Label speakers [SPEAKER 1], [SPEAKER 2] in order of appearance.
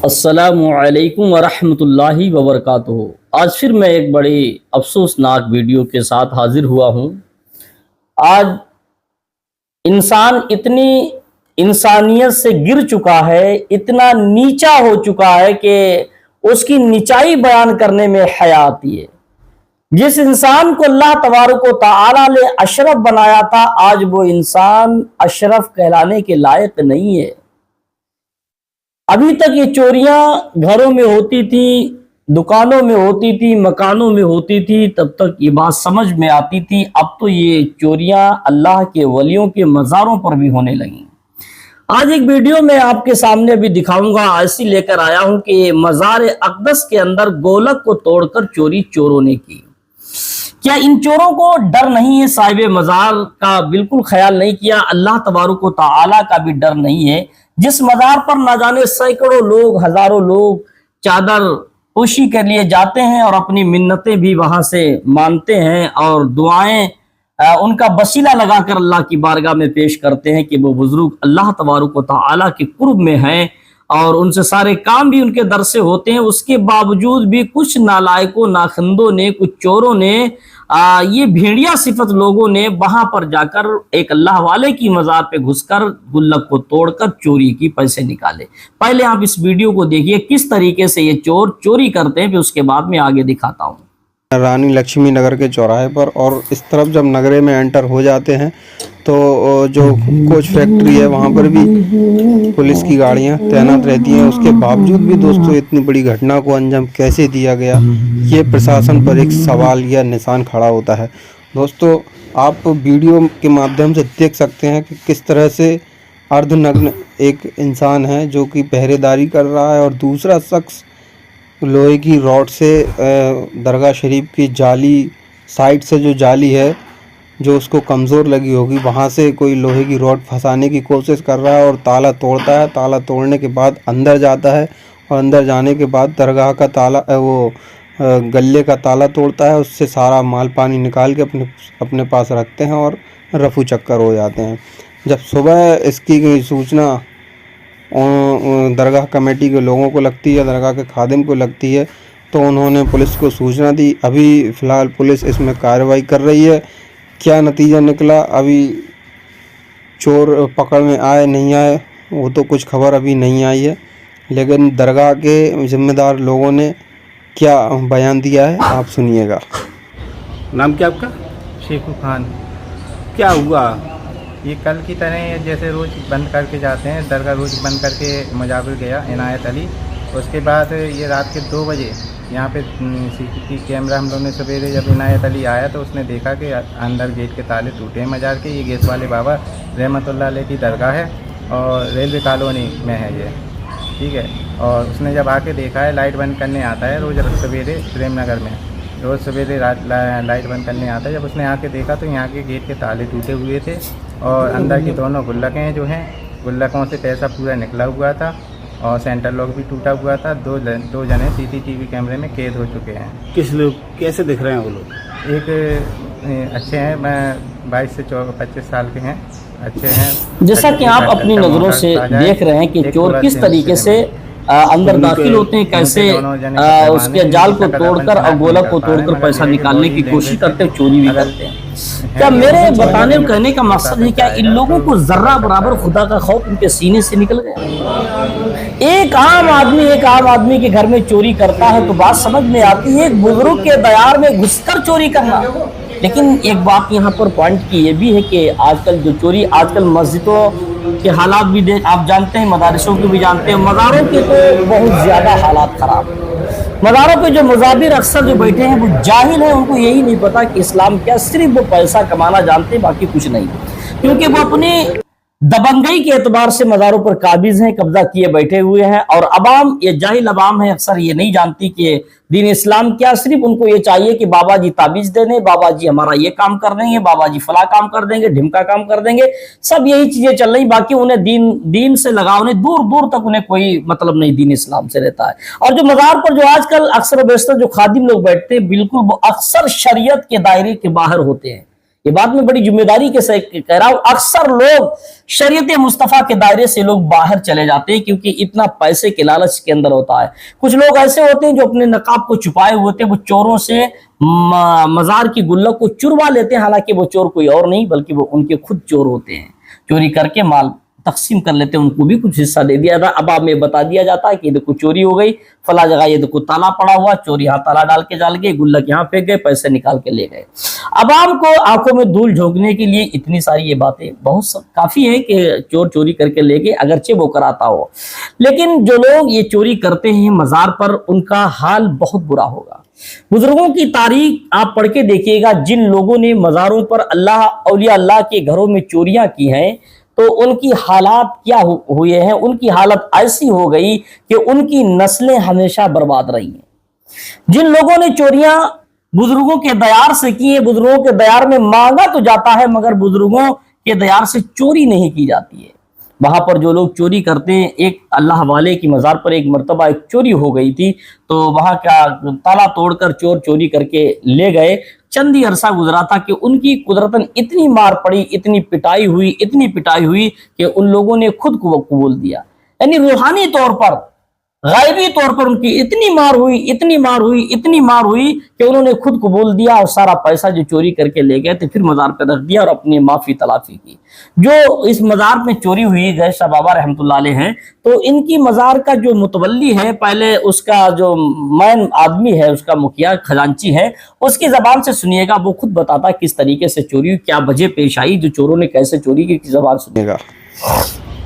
[SPEAKER 1] السلام علیکم ورحمۃ اللہ وبرکاتہ۔ آج پھر میں ایک بڑی افسوسناک ویڈیو کے ساتھ حاضر ہوا ہوں۔ آج انسان اتنی انسانیت سے گر چکا ہے، اتنا نیچا ہو چکا ہے کہ اس کی نیچائی بیان کرنے میں حیا آتی ہے۔ جس انسان کو اللہ تبارک و تعالی نے اشرف بنایا تھا، آج وہ انسان اشرف کہلانے کے لائق نہیں ہے۔ ابھی تک یہ چوریاں گھروں میں ہوتی تھی، دکانوں میں ہوتی تھی، مکانوں میں ہوتی تھی، تب تک یہ بات سمجھ میں آتی تھی۔ اب تو یہ چوریاں اللہ کے ولیوں کے مزاروں پر بھی ہونے لگیں۔ آج ایک ویڈیو میں آپ کے سامنے بھی دکھاؤں گا، ایسی لے کر آیا ہوں کہ مزار اقدس کے اندر گولک کو توڑ کر چوری چوروں نے کی۔ کیا ان چوروں کو ڈر نہیں ہے؟ صاحب مزار کا بالکل خیال نہیں کیا، اللہ تبارک و تعالی کا بھی ڈر نہیں ہے۔ جس مزار پر نہ جانے سینکڑوں لوگ، ہزاروں لوگ چادر پوشی کے لیے جاتے ہیں اور اپنی منتیں بھی وہاں سے مانتے ہیں اور دعائیں ان کا وسیلہ لگا کر اللہ کی بارگاہ میں پیش کرتے ہیں کہ وہ بزرگ اللہ تبارک و تعالی کے قرب میں ہیں اور ان سے سارے کام بھی ان کے در سے ہوتے ہیں۔ اس کے باوجود بھی کچھ نالائقوں، ناخندوں نے، کچھ چوروں نے، یہ بھیڑیا صفت لوگوں نے وہاں پر جا کر ایک اللہ والے کی مزار پہ گھس کر گلک کو توڑ کر چوری کی پیسے نکالے۔ پہلے آپ اس ویڈیو کو دیکھیے کس طریقے سے یہ چور چوری کرتے ہیں، پھر اس کے بعد میں آگے دکھاتا ہوں۔
[SPEAKER 2] رانی لکشمی نگر کے چوراہے پر، اور اس طرف جب نگرے میں انٹر ہو جاتے ہیں تو جو کوچ فیکٹری ہے وہاں پر بھی پولیس کی گاڑیاں تعینات رہتی ہیں۔ اس کے باوجود بھی دوستو اتنی بڑی گھٹنا کو انجام کیسے دیا گیا، یہ پرشاسن پر ایک سوال یا نشان کھڑا ہوتا ہے۔ دوستو آپ ویڈیو کے مادھیم سے دیکھ سکتے ہیں کہ کس طرح سے اردھ نگن ایک انسان ہے جو کہ پہرے داری کر رہا ہے، اور دوسرا شخص لوہے کی راڈ سے درگاہ شریف کی جالی سائڈ سے، جو جالی ہے جو اس کو کمزور لگی ہوگی، وہاں سے کوئی لوہے کی راڈ پھنسانے کی کوشش کر رہا ہے اور تالا توڑتا ہے۔ تالا توڑنے کے بعد اندر جاتا ہے اور اندر جانے کے بعد درگاہ کا تالا، وہ گلے کا تالا توڑتا ہے، اس سے سارا مال پانی نکال کے اپنے پاس رکھتے ہیں اور رفو چکر ہو جاتے ہیں۔ جب صبح اس کی سوچنا درگاہ کمیٹی کے لوگوں کو لگتی ہے، درگاہ کے خادم کو لگتی ہے، تو انہوں نے پولیس کو سوچنا دی۔ ابھی فی الحال پولیس اس میں کارروائی کر رہی ہے۔ کیا نتیجہ نکلا، ابھی چور پکڑ میں آئے نہیں آئے، وہ تو کچھ خبر ابھی نہیں آئی ہے، لیکن درگاہ کے ذمہ دار لوگوں نے کیا بیان دیا ہے آپ سنیے گا۔
[SPEAKER 3] نام کیا آپ کا؟
[SPEAKER 4] شیخو خان۔
[SPEAKER 3] کیا ہوا؟
[SPEAKER 4] یہ کل کی طرح جیسے روز بند کر کے جاتے ہیں، درگاہ روز بند کر کے مجاور گیا عنایت علی۔ اس کے بعد یہ رات کے 2 بجے یہاں پہ CCTV کیمرہ ہم لوگوں نے سویرے جب عنایت علی آیا تو اس نے دیکھا کہ اندر گیٹ کے تالے ٹوٹے ہیں مزار کے۔ یہ گیس والے بابا رحمۃ اللہ علیہ کی درگاہ ہے اور ریلوے کالونی میں ہے یہ، ٹھیک ہے۔ اور اس نے جب آ کے دیکھا ہے، لائٹ بند کرنے آتا ہے روز سویرے پریم نگر میں، روز سویرے لائٹ بند کرنے آتا ہے۔ جب اس نے آ کے دیکھا تو یہاں کے گیٹ کے تالے ٹوٹے ہوئے تھے اور اندر کی دونوں گلکیں جو ہیں، گلکوں سے پیسہ پورا نکلا ہوا تھا اور سینٹر لاک بھی ٹوٹا ہوا تھا۔ دو جنے CCTV کیمرے میں قید ہو چکے ہیں۔
[SPEAKER 3] کس لوگ کیسے دکھ رہے ہیں وہ لوگ؟
[SPEAKER 4] ایک اچھے ہیں، 22 سے 25 سال کے ہیں، اچھے ہیں۔
[SPEAKER 1] جیسا کہ آپ اپنی نظروں سے دیکھ رہے ہیں کہ چور کس طریقے سے اندر داخل ہوتے ہیں، کیسے اس کے جال کو توڑ کر اور گولک کو توڑ کر پیسہ نکالنے کی کوشش کرتے ہیں، چوری بھی کرتے ہیں۔ کیا میرے بتانے اور کہنے کا مقصد ہے، کیا ان لوگوں کو ذرہ برابر خدا کا خوف ان کے سینے سے نکل گیا؟ ایک عام آدمی کے گھر میں چوری کرتا ہے تو بات سمجھ میں آتی ہے، ایک بزرگ کے دیار میں گھس کر چوری کرنا۔ لیکن ایک بات یہاں پر پوائنٹ کی یہ بھی ہے کہ آج کل جو چوری، آج کل مسجدوں کے حالات بھی آپ جانتے ہیں، مدارسوں کے بھی جانتے ہیں، مزاروں کے تو بہت زیادہ حالات خراب ہیں۔ مزاروں پہ جو مزابر اکثر جو بیٹھے ہیں وہ جاہل ہیں، ان کو یہی نہیں پتا کہ اسلام کیا، صرف وہ پیسہ کمانا جانتے ہیں، باقی کچھ نہیں، کیونکہ وہ اپنی دبنگئی کے اعتبار سے مزاروں پر قابض ہیں، قبضہ کیے بیٹھے ہوئے ہیں۔ اور عوام، یہ جاہل عوام ہے، اکثر یہ نہیں جانتی کہ دین اسلام کیا، صرف ان کو یہ چاہیے کہ بابا جی تعبیذ دے دیں، بابا جی ہمارا یہ کام کر دیں گے، بابا جی فلاں کام کر دیں گے، ڈھمکا کام کر دیں گے، سب یہی چیزیں چل رہی، باقی انہیں دین سے لگاؤ نہیں، دور دور تک انہیں کوئی مطلب نہیں دین اسلام سے رہتا ہے۔ اور جو مزار پر جو آج کل اکثر و بیشتر جو خادم لوگ بیٹھتے ہیں، بالکل وہ اکثر شریعت کے دائرے کے باہر ہوتے ہیں۔ یہ بات میں بڑی ذمہ کے ساتھ کہہ رہا ہوں. اکثر لوگ شریعت مصطفیٰ کے دائرے سے لوگ باہر چلے جاتے ہیں کیونکہ اتنا پیسے کے لالچ کے اندر ہوتا ہے. کچھ لوگ ایسے ہوتے ہیں جو اپنے نقاب کو چھپائے ہوتے ہیں, وہ چوروں سے مزار کی گلک کو چروا لیتے ہیں, حالانکہ وہ چور کوئی اور نہیں بلکہ وہ ان کے خود چور ہوتے ہیں. چوری کر کے مال تقسیم کر لیتے ہیں, ان کو بھی کچھ حصہ دے دیا جاتا ہے. اب آپ میں بتا دیا جاتا ہے کہ یہ دیکھو چوری ہو گئی, فلاں جگہ یہ دیکھو تالا پڑا ہوا, چوری یہاں تالا ڈال کے جال گئے, گلک یہاں پھینک گئے, پیسے نکال کے لے گئے. عوام کو آنکھوں میں دھول جھونکنے کے لیے اتنی ساری یہ باتیں بہت کافی ہے کہ چور چوری کر کے لے گئے, اگرچہ وہ کراتا ہو. لیکن جو لوگ یہ چوری کرتے ہیں مزار پر, ان کا حال بہت برا ہوگا. بزرگوں کی تاریخ آپ پڑھ کے دیکھیے گا, جن لوگوں نے مزاروں پر اولیاء اللہ کے گھروں میں چوریاں کی ہیں تو ان کی حالات کیا ہوئے ہیں. ان کی حالت ایسی ہو گئی کہ ان کی نسلیں ہمیشہ برباد رہی ہیں. جن لوگوں نے چوریاں بزرگوں کے دیار سے کی ہیں, بزرگوں کے دیار میں مانگا تو جاتا ہے مگر بزرگوں کے دیار سے چوری نہیں کی جاتی ہے. وہاں پر جو لوگ چوری کرتے ہیں, ایک اللہ والے کی مزار پر ایک مرتبہ ایک چوری ہو گئی تھی, تو وہاں کا تالا توڑ کر چور چوری کر کے لے گئے. چند ہی عرصہ گزرا تھا کہ ان کی قدرتاً اتنی مار پڑی, اتنی پٹائی ہوئی کہ ان لوگوں نے خود کو قبول دیا. یعنی روحانی طور پر, غائبی طور پر ان کی اتنی مار ہوئی کہ انہوں نے خود قبول دیا اور سارا پیسہ جو چوری کر کے لے گئے تھے پھر مزار پہ رکھ دیا اور اپنی معافی تلافی کی. جو اس مزار میں چوری ہوئی گئے شاہ بابا رحمۃ اللہ علیہ ہیں, تو ان کی مزار کا جو متولی ہے, پہلے اس کا جو مین آدمی ہے, اس کا مکھیا خزانچی ہے, اس کی زبان سے سنیے گا, وہ خود بتاتا کس طریقے سے چوری ہوئی, کیا وجہ پیش آئی, جو چوروں نے کیسے چوری کی, کی زبان سنیے گا.